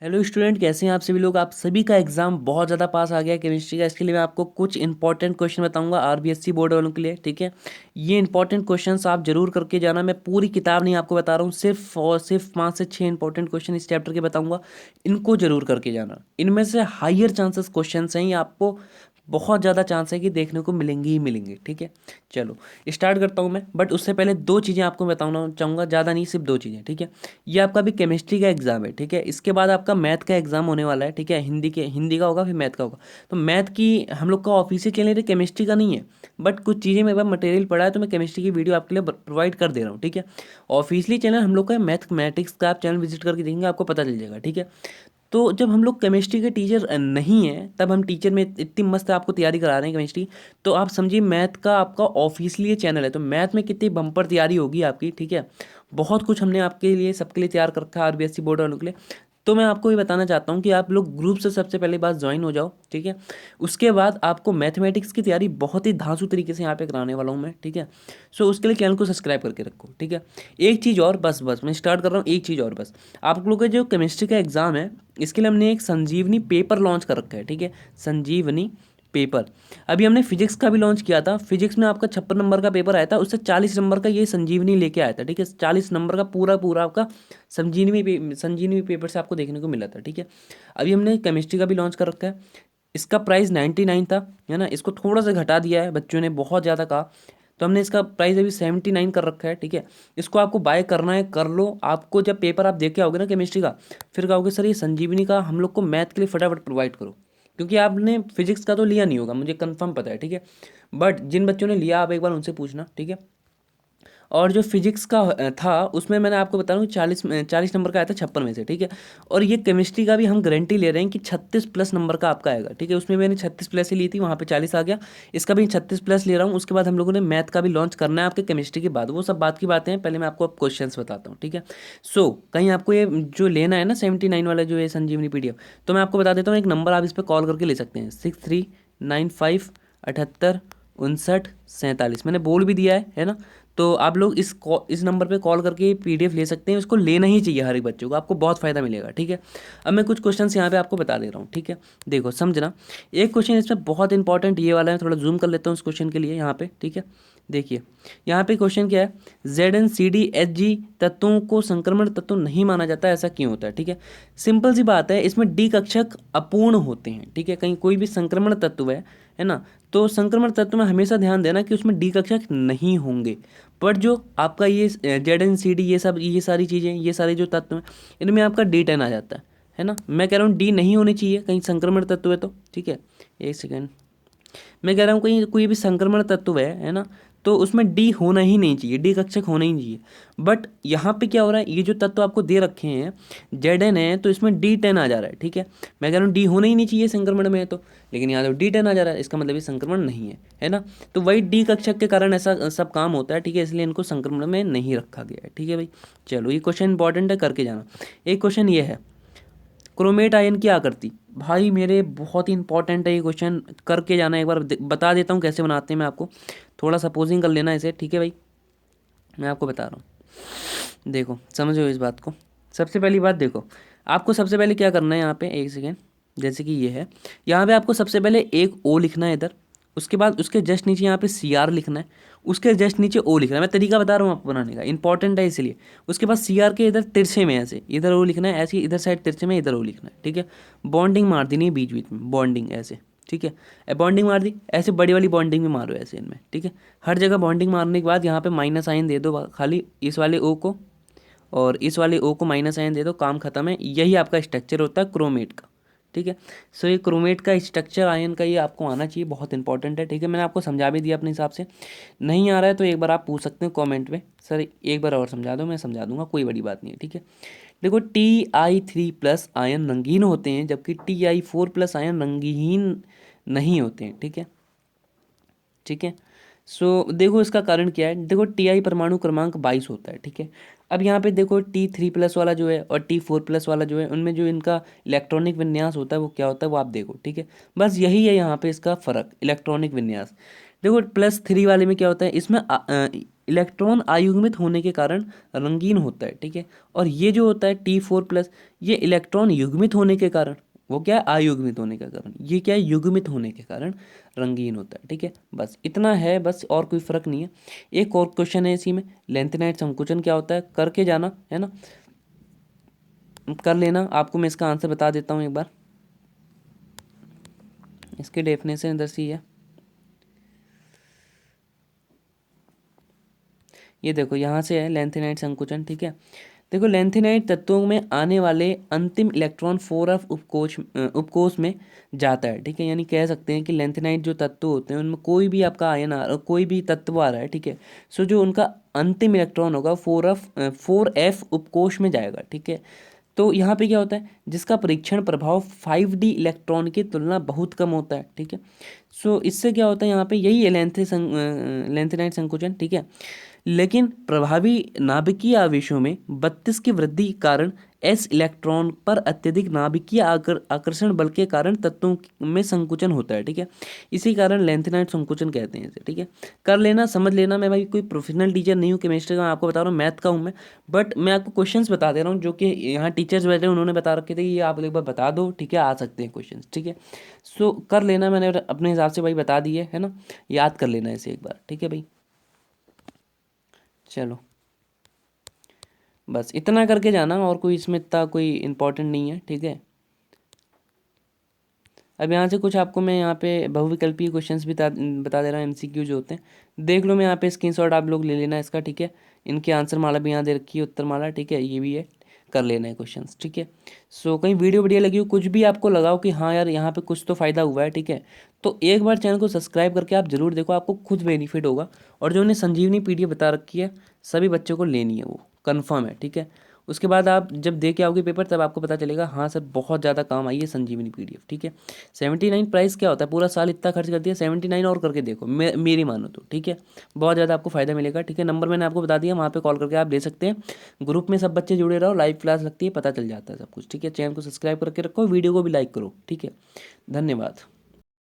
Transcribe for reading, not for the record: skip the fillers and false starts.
Hello student, कैसे हैं आप सभी लोग। आप सभी का एग्जाम बहुत ज़्यादा पास आ गया है केमिस्ट्री का। इसके लिए मैं आपको कुछ इंपॉर्टेंट क्वेश्चन बताऊंगा आरबीएससी बोर्ड वालों के लिए। ठीक है, ये इंपॉर्टेंट क्वेश्चंस आप जरूर करके जाना। मैं पूरी किताब नहीं आपको बता रहा हूँ, सिर्फ और सिर्फ 5 से 6 इंपॉर्टेंट क्वेश्चन इस चैप्टर के बताऊंगा। इनको जरूर करके जाना। इनमें से हाइयर चांसेस क्वेश्चन हैं, ये आपको बहुत ज़्यादा चांस है कि देखने को मिलेंगे ही मिलेंगे। ठीक है, चलो स्टार्ट करता हूँ मैं। बट उससे पहले दो चीज़ें आपको बताना चाहूँगा, ज़्यादा नहीं, सिर्फ दो चीज़ें। ठीक है, ये आपका भी केमिस्ट्री का एग्जाम है। ठीक है, इसके बाद आपका मैथ का एग्जाम होने वाला है। ठीक है, हिंदी का होगा, फिर मैथ का होगा। तो मैथ की हम लोग का ऑफिशियल चैनल है, केमिस्ट्री का नहीं है। बट कुछ चीज़ें मेरे पास मटेरियल पड़ा है, तो मैं केमिस्ट्री की वीडियो आपके लिए प्रोवाइड कर दे रहा हूँ। ठीक है, ऑफिशियली चैनल हम लोग का मैथमेटिक्स का, आप चैनल विजिट करके देखेंगे, आपको पता चल जाएगा। ठीक है, तो जब हम लोग केमिस्ट्री के टीचर नहीं हैं, तब हम टीचर में इतनी मस्त आपको तैयारी करा रहे हैं केमिस्ट्री। तो आप समझिए मैथ का आपका ऑफिशियली चैनल है, तो मैथ में कितनी बम्पर तैयारी होगी आपकी। ठीक है, बहुत कुछ हमने आपके लिए, सबके लिए तैयार कर रखा है आरबीएससी बोर्ड वालों के लिए। तो मैं आपको ये बताना चाहता हूँ कि आप लोग ग्रुप से सबसे पहले बात ज्वाइन हो जाओ। ठीक है, उसके बाद आपको मैथमेटिक्स की तैयारी बहुत ही धांसू तरीके से यहाँ पे कराने वाला हूँ मैं। ठीक है, सो उसके लिए चैनल को सब्सक्राइब करके रखो। ठीक है, एक चीज़ और, बस बस मैं स्टार्ट कर रहा हूँ, एक चीज़ और बस। आप लोगों का जो केमिस्ट्री का एग्ज़ाम है, इसके लिए हमने एक संजीवनी पेपर लॉन्च कर रखा है। ठीक है, संजीवनी पेपर। अभी हमने फिजिक्स का भी लॉन्च किया था। फिजिक्स में आपका 56 नंबर का पेपर आया था, उससे 40 नंबर का ये संजीवनी लेके आया था। ठीक है, 40 नंबर का पूरा पूरा आपका संजीवनी पेपर से आपको देखने को मिला था। ठीक है, अभी हमने केमिस्ट्री का भी लॉन्च कर रखा है। इसका प्राइस 99 था, है ना। इसको थोड़ा सा घटा दिया है, बच्चों ने बहुत ज़्यादा कहा, तो हमने इसका प्राइस अभी 79 कर रखा है। ठीक है, इसको आपको बाय करना है, कर लो। आपको जब पेपर आप देख के आओगे ना केमिस्ट्री का, फिर कहोगे सर ये संजीवनी का हम लोग को मैथ के लिए फटाफट प्रोवाइड करो, क्योंकि आपने फिजिक्स का तो लिया नहीं होगा, मुझे कंफर्म पता है। ठीक है, बट जिन बच्चों ने लिया, आप एक बार उनसे पूछना। ठीक है, और जो फिजिक्स का था, उसमें मैंने आपको बता रहा हूँ 40 नंबर का आया था 56 में से। ठीक है, और ये केमिस्ट्री का भी हम गारंटी ले रहे हैं कि 36+ नंबर का आपका आएगा। ठीक है, उसमें मैंने 36+ ही ली थी, वहाँ पे 40 आ गया। इसका भी 36+ ले रहा हूँ। उसके बाद हम लोगों ने मैथ का भी लॉन्च करना है आपके केमिस्ट्री के बाद। वो सब बात की बातें हैं, पहले मैं आपको अब क्वेश्चन बताता हूँ। ठीक है, सो कहीं आपको ये जो लेना है ना 79 वाला जो है संजीवनी पीडीएफ, तो मैं आपको बता देता हूँ एक नंबर, आप इस पर कॉल करके ले सकते हैं, 6395 78 59 47। मैंने बोल भी दिया है ना। तो आप लोग इस नंबर पे कॉल करके पीडीएफ ले सकते हैं। इसको लेना ही चाहिए हर एक बच्चों को, आपको बहुत फ़ायदा मिलेगा। ठीक है, अब मैं कुछ क्वेश्चंस यहाँ पे आपको बता दे रहा हूँ। ठीक है, देखो समझना। एक क्वेश्चन इसमें बहुत इंपॉर्टेंट ये वाला है, थोड़ा जूम कर लेता हूँ इस क्वेश्चन के लिए यहाँ पे। ठीक है, देखिए यहाँ पे क्वेश्चन क्या है, ZnCdHg तत्वों को संक्रमण तत्व नहीं माना जाता, ऐसा क्यों होता है। ठीक है, सिंपल सी बात है, इसमें डी कक्षक अपूर्ण होते हैं। ठीक है, कहीं कोई भी संक्रमण तत्व है ना, तो संक्रमण तत्व में हमेशा ध्यान देना कि उसमें डी कक्षक नहीं होंगे। पर जो आपका ये ZnCd, ये सब, ये सारी चीज़ें, ये सारे जो तत्व हैं, इनमें आपका D10 आ जाता है ना। मैं कह रहा हूँ डी नहीं होनी चाहिए, कहीं संक्रमण तत्व है तो। ठीक है, एक सेकेंड, मैं कह रहा हूँ कहीं कोई भी संक्रमण तत्व है ना, तो उसमें डी होना ही नहीं चाहिए, डी कक्षक होना ही नहीं चाहिए। बट यहाँ पे क्या हो रहा है, ये जो तत्व आपको दे रखे हैं Zn है, तो इसमें D10 आ जा रहा है। ठीक है, मैं कह रहा हूँ डी होना ही नहीं चाहिए संक्रमण में, तो लेकिन यहाँ तो D10 आ जा रहा है, इसका मतलब ये संक्रमण नहीं है ना। तो वही डी कक्षक के कारण ऐसा सब काम होता है। ठीक है, इसलिए इनको संक्रमण में नहीं रखा गया है। ठीक है भाई, चलो ये क्वेश्चन इंपॉर्टेंट है, करके जाना। एक क्वेश्चन ये है, क्रोमेट आयन की आकृति। भाई मेरे बहुत ही इंपॉर्टेंट है ये क्वेश्चन, करके जाना। एक बार बता देता हूँ कैसे बनाते हैं मैं आपको, थोड़ा सपोजिंग कर लेना इसे। ठीक है भाई, मैं आपको बता रहा हूँ, देखो समझो इस बात को। सबसे पहली बात देखो, आपको सबसे पहले क्या करना है यहाँ पे, एक सेकेंड, जैसे कि ये है, यहाँ पे आपको सबसे पहले एक ओ लिखना है इधर। उसके बाद उसके जस्ट नीचे यहाँ पे CR लिखना है। उसके जस्ट नीचे ओ लिखना है, मैं तरीका बता रहा हूँ आपको बनाने का, इंपॉर्टेंट है इसलिए। उसके बाद CR के इधर तिरछे में ऐसे इधर ओ लिखना है, ऐसे इधर साइड तिरछे में इधर ओ लिखना है। ठीक है, बॉन्डिंग मार देनी है बीच बीच में, बॉन्डिंग ऐसे। ठीक है, बॉन्डिंग मार दी, ऐसे बड़ी वाली बॉन्डिंग में मारो ऐसे इनमें। ठीक है, हर जगह बॉन्डिंग मारने के बाद यहाँ पे माइनस साइन दे दो खाली इस वाले ओ को, और इस वाले ओ को माइनस साइन दे दो, काम खत्म है। यही आपका स्ट्रक्चर होता है क्रोमेट का। ठीक है, सो ये क्रोमेट का स्ट्रक्चर आयन का ये आपको आना चाहिए, बहुत इंपॉर्टेंट है। ठीक है, मैंने आपको समझा भी दिया अपने हिसाब से। नहीं आ रहा है तो एक बार आप पूछ सकते हैं कमेंट में, सर एक बार और समझा दो, मैं समझा दूंगा, कोई बड़ी बात नहीं है। ठीक है, देखो Ti3+ आयन रंगीन होते हैं, जबकि Ti4+ आयन रंगहीन नहीं होते हैं। ठीक है, ठीक है, सो देखो इसका कारण क्या है। देखो Ti परमाणु क्रमांक 22 होता है। ठीक है, अब यहाँ पे देखो T3+ वाला जो है और T4+ वाला जो है, उनमें जो इनका इलेक्ट्रॉनिक विन्यास होता है वो क्या होता है वो आप देखो। ठीक है, बस यही है यहाँ पे इसका फ़र्क, इलेक्ट्रॉनिक विन्यास। देखो +3 वाले में क्या होता है, इसमें इलेक्ट्रॉन आयुग्मित होने के कारण रंगीन होता है, ठीक है। और ये जो होता है T4+, ये इलेक्ट्रॉन युग्मित होने के कारण, वो क्या है, आयुग्मित होने के कारण, ये क्या है, युग्मित होने के कारण रंगीन होता है, ठीक है। बस इतना है, बस और कोई फर्क नहीं है। एक और क्वेश्चन है इसी में, लेंथेनाइट संकुचन क्या होता है, करके जाना है ना, कर लेना। आपको मैं इसका आंसर बता देता हूँ एक बार। इसकी डेफिनेशन इधर सी है, ये देखो यहाँ से है लेंथेनाइट संकुचन, ठीक है। देखो लेंथेनाइट तत्वों में आने वाले अंतिम इलेक्ट्रॉन 4f उपकोष में जाता है, ठीक है। यानी कह सकते हैं कि लेंथेनाइट जो तत्व होते हैं उनमें कोई भी आपका आयन कोई भी तत्व आ रहा है, ठीक है। सो जो उनका अंतिम इलेक्ट्रॉन होगा 4f उपकोष में जाएगा, ठीक है। तो यहाँ पे क्या होता है, जिसका परीक्षण प्रभाव 5d इलेक्ट्रॉन की तुलना बहुत कम होता है, ठीक है। सो इससे क्या होता है, यहाँ पे यही है लेंथेनाइट संकुचन, ठीक है। लेकिन प्रभावी नाभिकीय आवेशों में 32 की वृद्धि के कारण s इलेक्ट्रॉन पर अत्यधिक नाभिकीय आकर्षण बल के कारण तत्वों में संकुचन होता है, ठीक है। इसी कारण लेंथेनाइट संकुचन कहते हैं इसे, ठीक है। कर लेना, समझ लेना। मैं भाई कोई प्रोफेशनल टीचर नहीं हूँ केमिस्ट्री का, मैं आपको बता रहा हूँ, मैथ का हूँ मैं। बट मैं आपको क्वेश्चंस बता दे रहा हूँ जो कि यहाँ टीचर्स बैठे हैं, उन्होंने बता रखे थे, ये आप एक बार बता दो, ठीक है, आ सकते हैं क्वेश्चन, ठीक है। सो कर लेना, मैंने अपने हिसाब से भाई बता दिए है ना, याद कर लेना इसे एक बार, ठीक है भाई। चलो बस इतना करके जाना, और कोई इसमें इतना कोई इम्पोर्टेंट नहीं है, ठीक है। अब यहाँ से कुछ आपको मैं यहाँ पे बहुविकल्पीय क्वेश्चंस भी बता दे रहा हूँ, एमसीक्यू जो होते हैं देख लो। मैं यहाँ पे स्क्रीनशॉट आप लोग ले लेना इसका, ठीक है। इनकी आंसर माला भी यहाँ दे रखी है, उत्तर माला, ठीक है, ये भी है, कर लेना है क्वेश्चंस, ठीक है। सो कहीं वीडियो बढ़िया लगी हो, कुछ भी आपको लगाओ कि हाँ यार यहाँ पे कुछ तो फ़ायदा हुआ है, ठीक है, तो एक बार चैनल को सब्सक्राइब करके आप जरूर देखो, आपको खुद बेनिफिट होगा। और जो उन्हें संजीवनी PDF बता रखी है, सभी बच्चों को लेनी है, वो कन्फर्म है, ठीक है। उसके बाद आप जब दे के आओगे पेपर, तब आपको पता चलेगा हाँ सर बहुत ज़्यादा काम आई है संजीवनी PDF, ठीक है। 79 प्राइस क्या होता है, पूरा साल इतना खर्च कर दिया, 79 और करके देखो, मेरी मानो तो, ठीक है। बहुत ज़्यादा आपको फायदा मिलेगा, ठीक है। नंबर मैंने आपको बता दिया, वहाँ पे कॉल करके आप ले सकते हैं। ग्रुप में सब बच्चे जुड़े रहो, लाइव क्लास लगती है, पता चल जाता है सब कुछ, ठीक है। चैनल को सब्सक्राइब करके रखो, वीडियो को भी लाइक करो, ठीक है। धन्यवाद।